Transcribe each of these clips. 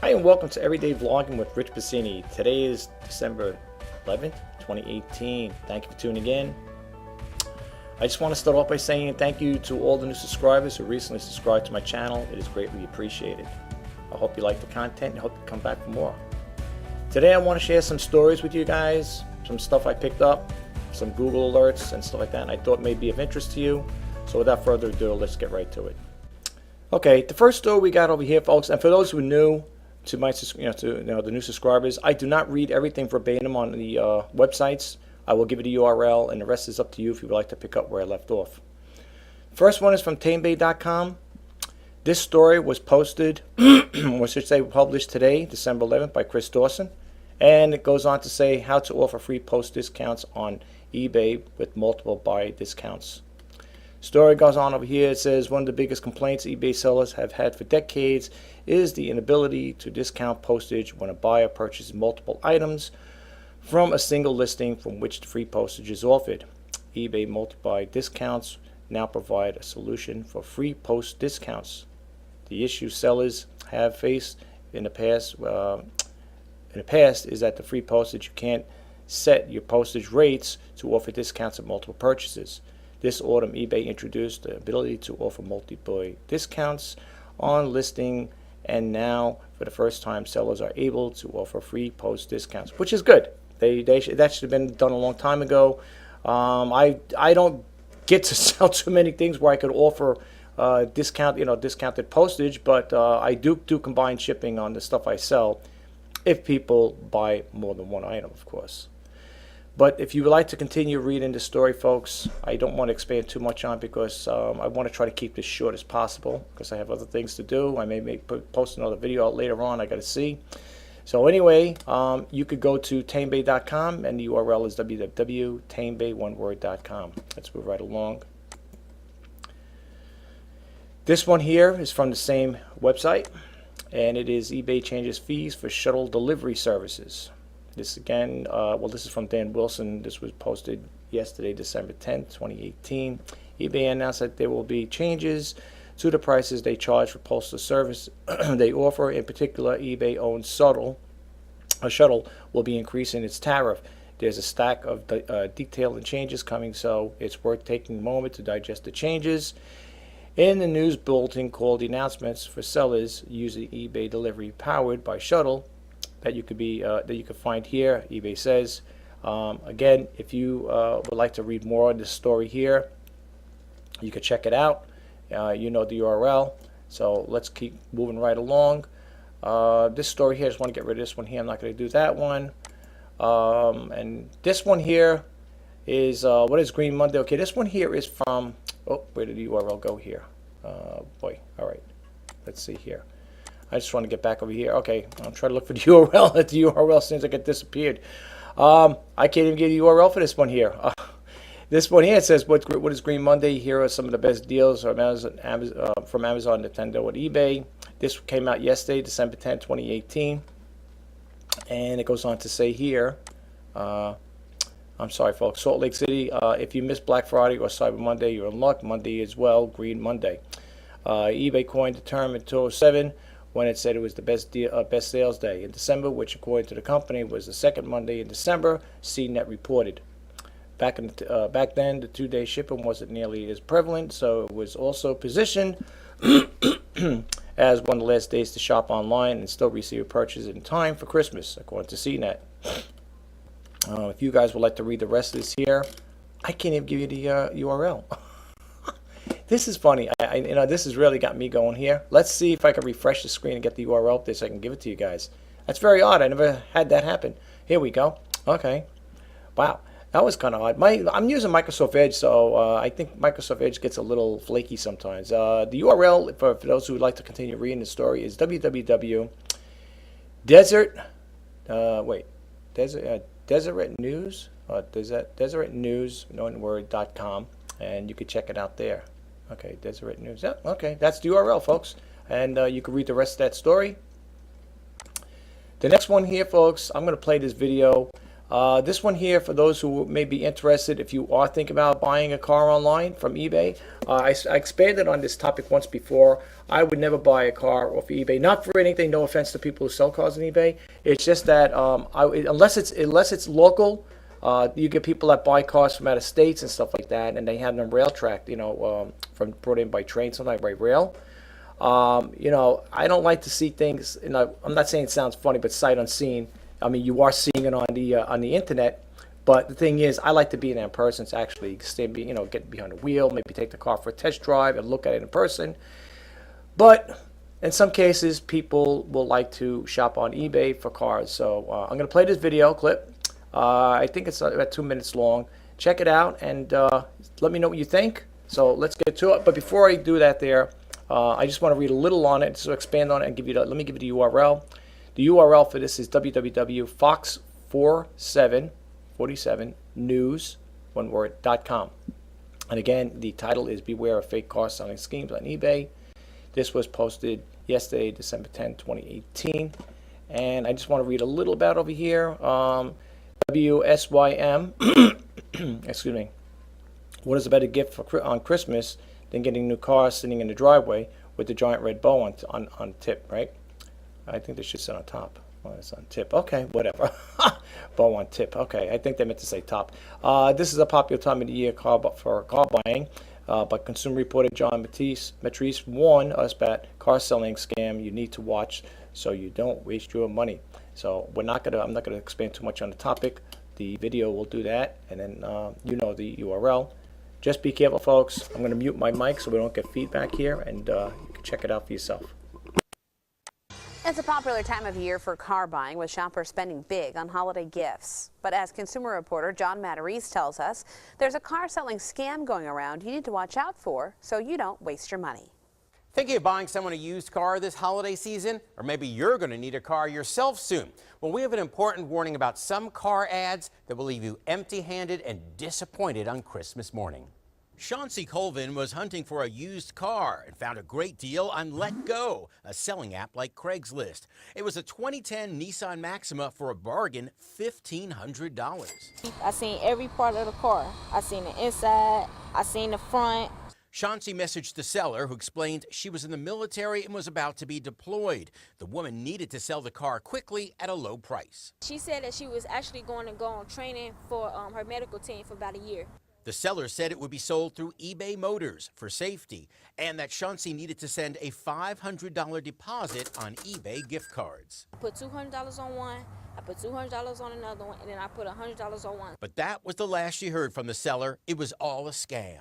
Hi and welcome to Everyday Vlogging with Rich Pasini. Today is December 11th, 2018. Thank you for tuning in. I just want to start off by saying thank you to all the new subscribers who recently subscribed to my channel. It is greatly appreciated. I hope you like the content and I hope you come back for more. Today I want to share some stories with you guys, some stuff I picked up, some Google alerts and stuff like that, and I thought may be of interest to you. So without further ado, let's get right to it. Okay, the first story we got over here, folks, and for those who are new to my, the new subscribers, I do not read everything verbatim on the websites. I will give you the URL, and the rest is up to you if you would like to pick up where I left off. First one is from tamebay.com. This story was posted, or should say published today, December 11th, by Chris Dawson, and it goes on to say how to offer free post discounts on eBay with multiple buy discounts. Story goes on over here. It says one of the biggest complaints eBay sellers have had for decades is the inability to discount postage when a buyer purchases multiple items from a single listing from which the free postage is offered. eBay multi-buy discounts now provide a solution for free post discounts. The issue sellers have faced in the past is that the free postage, you can't set your postage rates to offer discounts of multiple purchases. This autumn, eBay introduced the ability to offer multi-buy discounts on listing, and now, for the first time, sellers are able to offer free post discounts, which is good. That should have been done a long time ago. I don't get to sell too many things where I could offer discounted postage, but I do combine shipping on the stuff I sell if people buy more than one item, of course. But if you would like to continue reading the story, folks, I don't want to expand too much on it because I want to try to keep this short as possible because I have other things to do. I may post another video out later on. I got to see. So anyway, you could go to tamebay.com, and the URL is www.tamebay.com. Let's move right along. This one here is from the same website, and it is eBay changes fees for shuttle delivery services. This again, this is from Dan Wilson. This was posted yesterday, December 10th, 2018. eBay announced that there will be changes to the prices they charge for postal service they offer. In particular, eBay-owned shuttle will be increasing its tariff. There's a stack of detail and changes coming, so it's worth taking a moment to digest the changes. In the news bulletin called the announcements for sellers using eBay delivery powered by shuttle, that you could find here, eBay says. Again, if you would like to read more on this story here, you can check it out. You know the URL. So let's keep moving right along. This story here, I just want to get rid of this one here. I'm not going to do that one. And this one here is what is Green Monday? Okay, this one here is from. Oh, where did the URL go here? Boy. All right. Let's see here. I just want to get back over here. Okay, I'm trying to look for the URL. The URL seems like it disappeared. I can't even get a URL for this one here. This one here, it says, what is Green Monday? Here are some of the best deals from Amazon, Nintendo, and eBay. This came out yesterday, December 10, 2018. And it goes on to say here, I'm sorry, folks, Salt Lake City, if you missed Black Friday or Cyber Monday, you're in luck. Monday as well, Green Monday. eBay coined the term in 2007 when it said it was the best sales day in December, which according to the company was the second Monday in December, CNET reported. Back then, the two-day shipping wasn't nearly as prevalent, so it was also positioned as one of the last days to shop online and still receive a purchase in time for Christmas, according to CNET. If you guys would like to read the rest of this here, I can't even give you the URL. This is funny. This has really got me going here. Let's see if I can refresh the screen and get the URL up there so I can give it to you guys. That's very odd. I never had that happen. Here we go. Okay. Wow. That was kind of odd. I'm using Microsoft Edge, so I think Microsoft Edge gets a little flaky sometimes. The URL, for those who would like to continue reading the story, is deseretnews.com, and you can check it out there. Okay, Deseret News. Yeah, okay, that's the URL, folks. And you can read the rest of that story. The next one here, folks, I'm going to play this video. This one here, for those who may be interested, if you are thinking about buying a car online from eBay, I expanded on this topic once before. I would never buy a car off eBay. Not for anything, no offense to people who sell cars on eBay. It's just that unless it's local, you get people that buy cars from out of states and stuff like that, and they have them rail tracked, from brought in by train, sometimes by rail. I don't like to see things. I'm not saying it sounds funny, but sight unseen. I mean, you are seeing it on the internet, but the thing is, I like to be there in person. To actually get behind the wheel, maybe take the car for a test drive and look at it in person. But in some cases, people will like to shop on eBay for cars. So I'm going to play this video clip. I think it's about 2 minutes long. Check it out and let me know what you think. So let's get to it. But before I do that, I just want to read a little on it, so expand on it, and let me give you the URL. The URL for this is www.fox47news.com. And again, the title is Beware of Fake Car Selling Schemes on eBay. This was posted yesterday, December 10, 2018. And I just want to read a little about over here. WSYM, excuse me. What is a better gift on Christmas than getting a new car sitting in the driveway with the giant red bow on tip, right? I think they should sit on top. Well, it's on tip. Okay, whatever. Bow on tip. Okay, I think they meant to say top. This is a popular time of the year for car buying, but Consumer Reporter John Matrice warned us about car selling scam you need to watch so you don't waste your money. So I'm not gonna expand too much on the topic. The video will do that, and then the URL. Just be careful, folks. I'm going to mute my mic so we don't get feedback here, and you can check it out for yourself. It's a popular time of year for car buying, with shoppers spending big on holiday gifts. But as consumer reporter John Matarese tells us, there's a car selling scam going around you need to watch out for so you don't waste your money. Thinking of buying someone a used car this holiday season? Or maybe you're going to need a car yourself soon. Well, we have an important warning about some car ads that will leave you empty-handed and disappointed on Christmas morning. Chauncey Colvin was hunting for a used car and found a great deal on Let Go, a selling app like Craigslist. It was a 2010 Nissan Maxima for a bargain, $1,500. I seen every part of the car. I seen the inside, I seen the front. Chauncey messaged the seller, who explained she was in the military and was about to be deployed. The woman needed to sell the car quickly at a low price. She said that she was actually going to go on training for her medical team for about a year. The seller said it would be sold through eBay Motors for safety, and that Chauncey needed to send a $500 deposit on eBay gift cards. I put $200 on one, I put $200 on another one, and then I put $100 on one. But that was the last she heard from the seller. It was all a scam.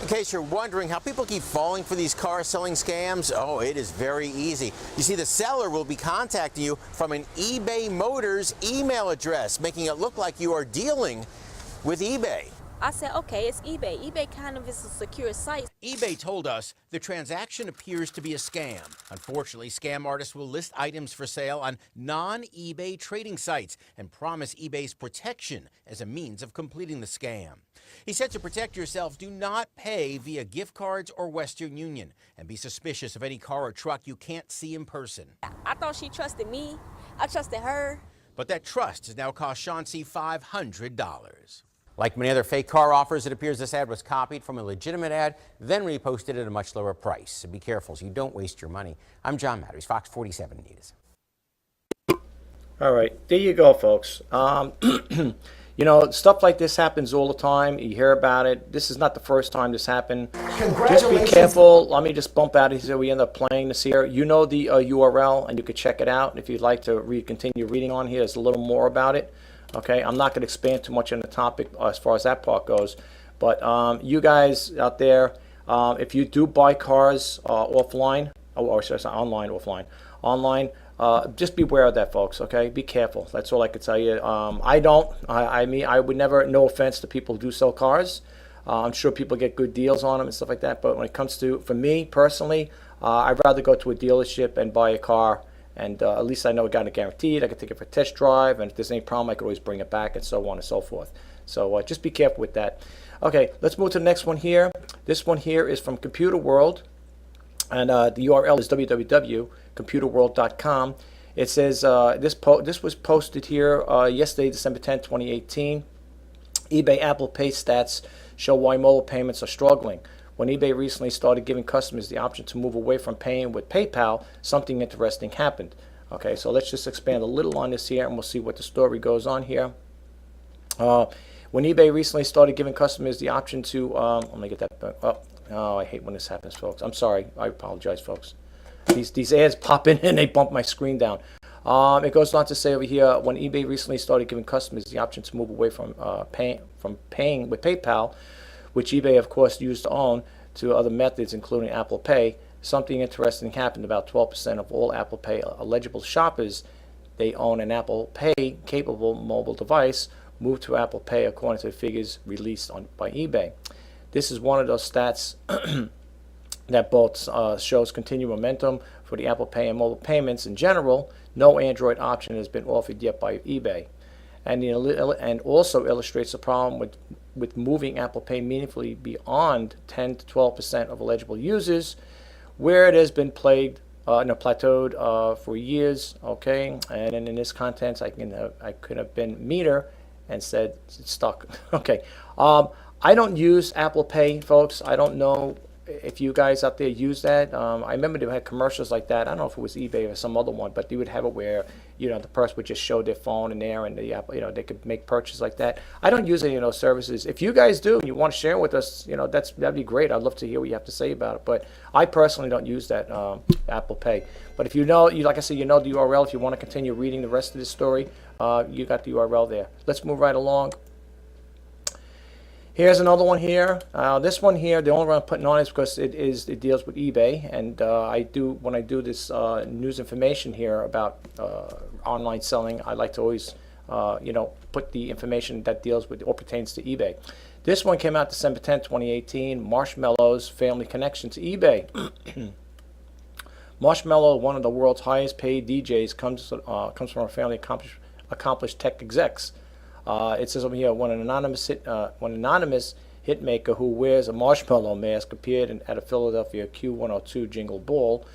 In case you're wondering how people keep falling for these car selling scams, oh, it is very easy. You see, the seller will be contacting you from an eBay Motors email address, making it look like you are dealing with eBay. I said, okay, it's eBay. eBay kind of is a secure site. eBay told us the transaction appears to be a scam. Unfortunately, scam artists will list items for sale on non-eBay trading sites and promise eBay's protection as a means of completing the scam. He said to protect yourself, do not pay via gift cards or Western Union, and be suspicious of any car or truck you can't see in person. I thought she trusted me. I trusted her. But that trust has now cost Chauncey $500. Like many other fake car offers, it appears this ad was copied from a legitimate ad, then reposted at a much lower price. So be careful so you don't waste your money. I'm John Matarese, Fox 47 News. All right, there you go, folks. Stuff like this happens all the time. You hear about it. This is not the first time this happened. Just be careful. Let me just bump out of here. We end up playing this here. You know the URL, and you could check it out. And if you'd like to continue reading on here, there's a little more about it. Okay, I'm not going to expand too much on the topic as far as that part goes, but you guys out there, if you do buy cars offline, or sorry, online, just beware of that, folks. Okay, be careful. That's all I can tell you. I would never. No offense to people who do sell cars. I'm sure people get good deals on them and stuff like that. But when it comes to, for me personally, I'd rather go to a dealership and buy a car. And at least I know it got it guaranteed. I can take it for a test drive, and if there's any problem, I could always bring it back, and so on and so forth. So just be careful with that. Okay, let's move to the next one here. This one here is from Computer World, and the URL is www.computerworld.com. It says this was posted here yesterday, December 10th, 2018. eBay Apple Pay stats show why mobile payments are struggling. When eBay recently started giving customers the option to move away from paying with PayPal, something interesting happened. Okay, so let's just expand a little on this here, and we'll see what the story goes on here. When eBay recently started giving customers the option to, let me get that back up. Oh, I hate when this happens, folks. I'm sorry. I apologize, folks. These ads pop in and they bump my screen down. It goes on to say over here, when eBay recently started giving customers the option to move away from paying with PayPal, which eBay, of course, used to own, to other methods, including Apple Pay, something interesting happened. About 12% of all Apple Pay eligible shoppers, they own an Apple Pay capable mobile device, moved to Apple Pay, according to the figures released by eBay. This is one of those stats that both shows continued momentum for the Apple Pay and mobile payments in general. No Android option has been offered yet by eBay, and also illustrates the problem with moving Apple Pay meaningfully beyond 10 to 12% of eligible users, where it has been plateaued for years. Okay, and then in this context, I could have been meaner and said it's stuck. Okay, I don't use Apple Pay, folks. I don't know if you guys out there use that. I remember they had commercials like that. I don't know if it was eBay or some other one, but they would have it where, you know, the person would just show their phone in there and the Apple, you know, they could make purchases like that. I don't use any of those services. If you guys do and you want to share with us, you know, that'd be great. I'd love to hear what you have to say about it. But I personally don't use that Apple Pay. But if you know, like I said, you know the URL. If you want to continue reading the rest of this story, you got the URL there. Let's move right along. Here's another one here. This one here, the only reason I'm putting on is because it deals with eBay, and when I do this news information here about online selling, I like to always put the information that deals with or pertains to eBay. This one came out December 10th, 2018. Marshmello's family connection to eBay. Marshmello, one of the world's highest paid DJs, comes from a family of accomplished tech execs. It says over here, when an anonymous hitmaker who wears a marshmallow mask appeared at a Philadelphia Q102 Jingle Ball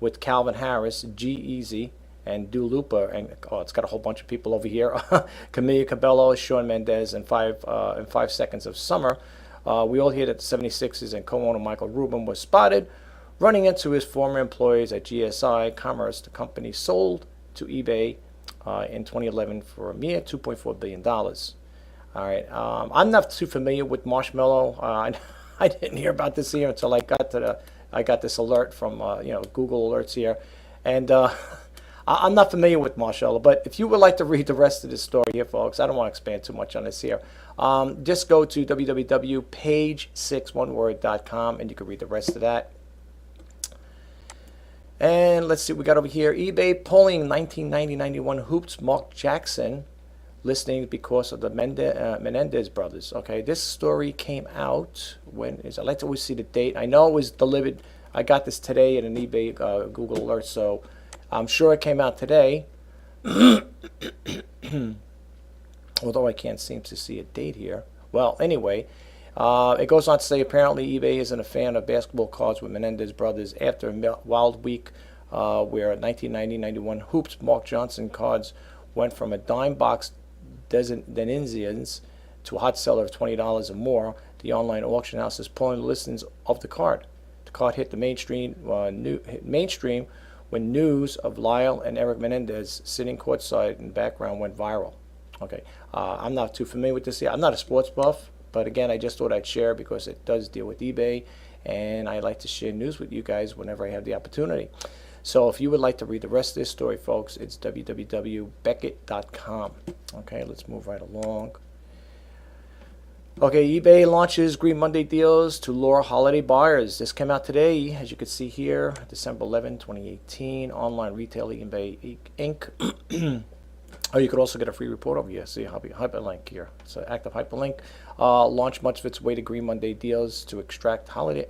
with Calvin Harris, G-Eazy, and Dua Lipa, and it's got a whole bunch of people over here. Camila Cabello, Shawn Mendes, and 5 Seconds of Summer. We all hear that the 76ers and co-owner Michael Rubin was spotted running into his former employees at GSI Commerce. The company sold to eBay in 2011 for a mere $2.4 billion. All right, I'm not too familiar with Marshmello. I didn't hear about this here until I got this alert from Google Alerts here, and I'm not familiar with Marshmello. But if you would like to read the rest of this story here, folks, I don't want to expand too much on this here. Just go to www.page6oneword.com and you can read the rest of that. And let's see what we got over here. eBay pulling 1990-91 hoops Mark Jackson listing because of the Menendez brothers. Okay, this story came out I like to always see the date. I know it was delivered. I got this today at an eBay Google alert, so I'm sure it came out today. Although I can't seem to see a date here. Well, anyway. It goes on to say apparently eBay isn't a fan of basketball cards with Menendez brothers after a wild week where 1990-91 hoops Mark Johnson cards went from a dime box Denizens to a hot seller of $20 or more. The online auction house is pulling the listings of the card. The card hit the mainstream when news of Lyle and Eric Menendez sitting courtside in the background went viral. Okay, I'm not too familiar with this yet. I'm not a sports buff. But again, I just thought I'd share because it does deal with eBay, and I like to share news with you guys whenever I have the opportunity. So if you would like to read the rest of this story, folks, it's www.beckett.com. Okay, let's move right along. Okay, eBay launches Green Monday deals to lure holiday buyers. This came out today, as you can see here, December 11, 2018. Online retailer eBay Inc. Oh, you could also get a free report over here. See, hyperlink here. It's an active hyperlink. Launched much of its way to Green Monday deals to attract holiday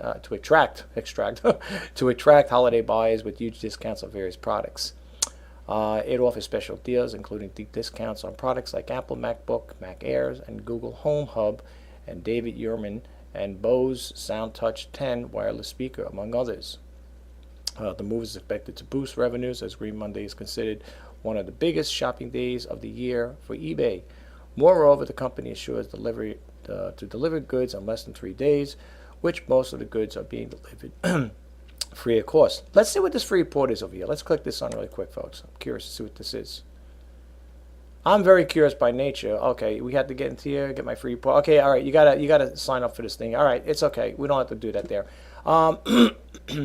buyers with huge discounts on various products. It offers special deals, including deep discounts on products like Apple MacBook, Mac Airs, and Google Home Hub, and David Yurman and Bose SoundTouch 10 wireless speaker, among others. The move is expected to boost revenues as Green Monday is considered one of the biggest shopping days of the year for eBay. Moreover, the company assures delivery to deliver goods in less than 3 days, which most of the goods are being delivered free of cost. Let's see what this free report is over here. Let's click this on really quick, folks. I'm curious to see what this is. I'm very curious by nature. Okay, we have to get into here, get my free report. Okay, all right, you gotta sign up for this thing. All right, it's okay. We don't have to do that there.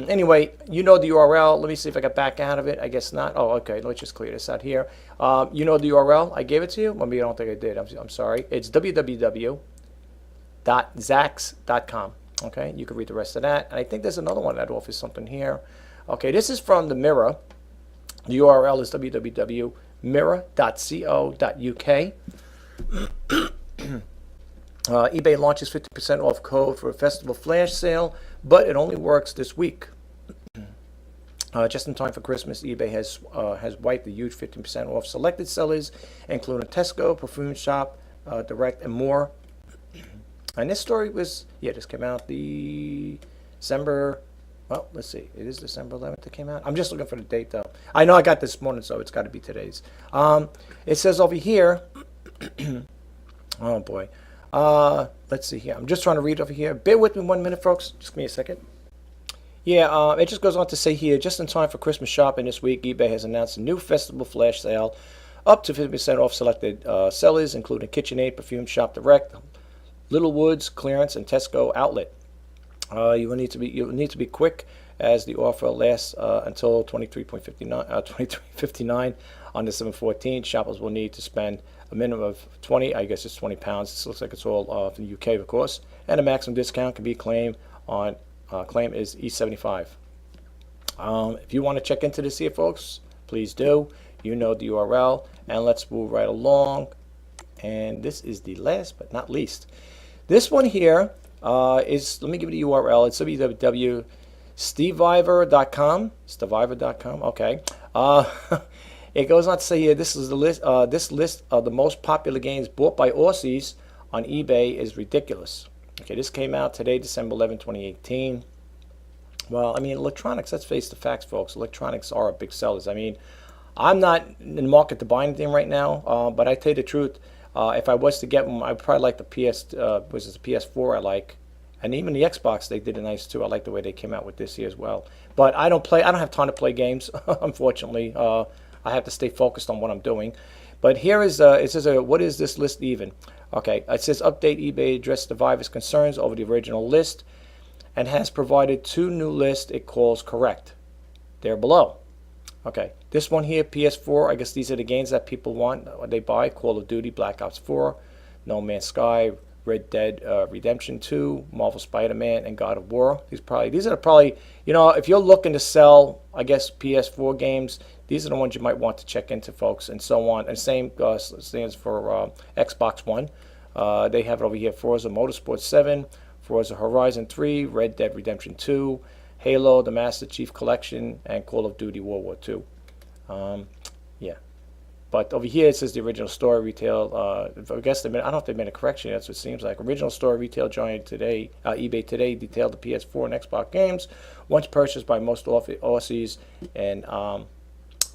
Anyway, you know the URL. Let me see if I got back out of it. I guess not. Oh, okay. Let's just clear this out here. You know the URL. I gave it to you. Maybe I don't think I did. I'm sorry. It's www.zax.com. Okay, you can read the rest of that. And I think there's another one that offers something here. Okay, this is from the Mirror. The URL is www.mirror.co.uk. eBay launches 50% off code for a festival flash sale, but it only works this week. Just in time for Christmas, eBay has wiped the huge 15% off selected sellers, including Tesco, Perfume Shop, Direct, and more. And this story was, this came out December, well, let's see, it is December 11th it came out. I'm just looking for the date, though. I know I got this morning, so it's got to be today's. It says over here, oh boy. Let's see here. I'm just trying to read over here. Bear with me 1 minute, folks. Just give me a second. Yeah, it just goes on to say here, just in time for Christmas shopping this week, eBay has announced a new festival flash sale up to 50% off selected sellers, including KitchenAid, Perfume Shop Direct, Little Woods, Clearance, and Tesco Outlet. You will need to be quick, as the offer lasts until 23:59 on December 14th. Shoppers will need to spend a minimum of 20, I guess it's 20 pounds. This looks like it's all from the UK, of course. And a maximum discount can be claimed on claim is E75. If you want to check into this here, folks, please do. You know the URL, and let's move right along. And this is the last but not least. This one here is, let me give you the URL. It's www.steviver.com. Steviver.com, okay. It goes on to say here, this is the list. This list of the most popular games bought by Aussies on eBay is ridiculous. Okay, this came out today, December 11, 2018. Well, I mean, electronics, let's face the facts, folks. Electronics are big sellers. I mean, I'm not in the market to buy anything right now, but I tell you the truth, if I was to get one, I'd probably like the PS4 I like. And even the Xbox, they did it nice too. I like the way they came out with this here as well. But I don't have time to play games, unfortunately. I have to stay focused on what I'm doing. But here is, it says, what is this list even? Okay, it says update eBay address Steviver's concerns over the original list and has provided 2 new lists it calls correct. They're below. Okay, this one here, PS4, I guess these are the games that people want, they buy. Call of Duty, Black Ops 4, No Man's Sky, Red Dead Redemption 2, Marvel Spider-Man, and God of War. These are probably, you know, if you're looking to sell, I guess, PS4 games, these are the ones you might want to check into, folks, and so on. And same stands for Xbox One. They have it over here, Forza Motorsport 7, Forza Horizon 3, Red Dead Redemption 2, Halo, the Master Chief Collection, and Call of Duty World War II. Yeah. But over here it says the original store retail. I guess I don't know if they made a correction. That's what it seems like. Original store retail giant today, eBay today, detailed the PS4 and Xbox games once purchased by most Aussies and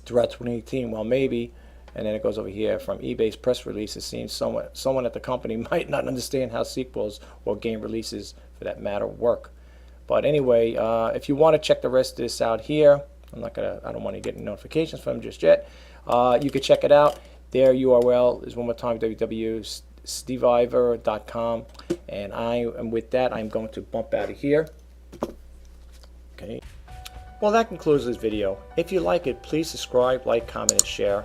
throughout 2018. Well, maybe. And then it goes over here from eBay's press release. It seems someone at the company might not understand how sequels or game releases, for that matter, work. But anyway, if you want to check the rest of this out here, I don't want to get notifications from them just yet. You can check it out. Their URL is one more time www.steviver.com. And with that, I'm going to bump out of here. Okay. Well, that concludes this video. If you like it, please subscribe, like, comment, and share.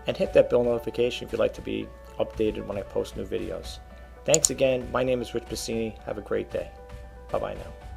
And hit that bell notification if you'd like to be updated when I post new videos. Thanks again. My name is Rich Pasini. Have a great day. Bye-bye now.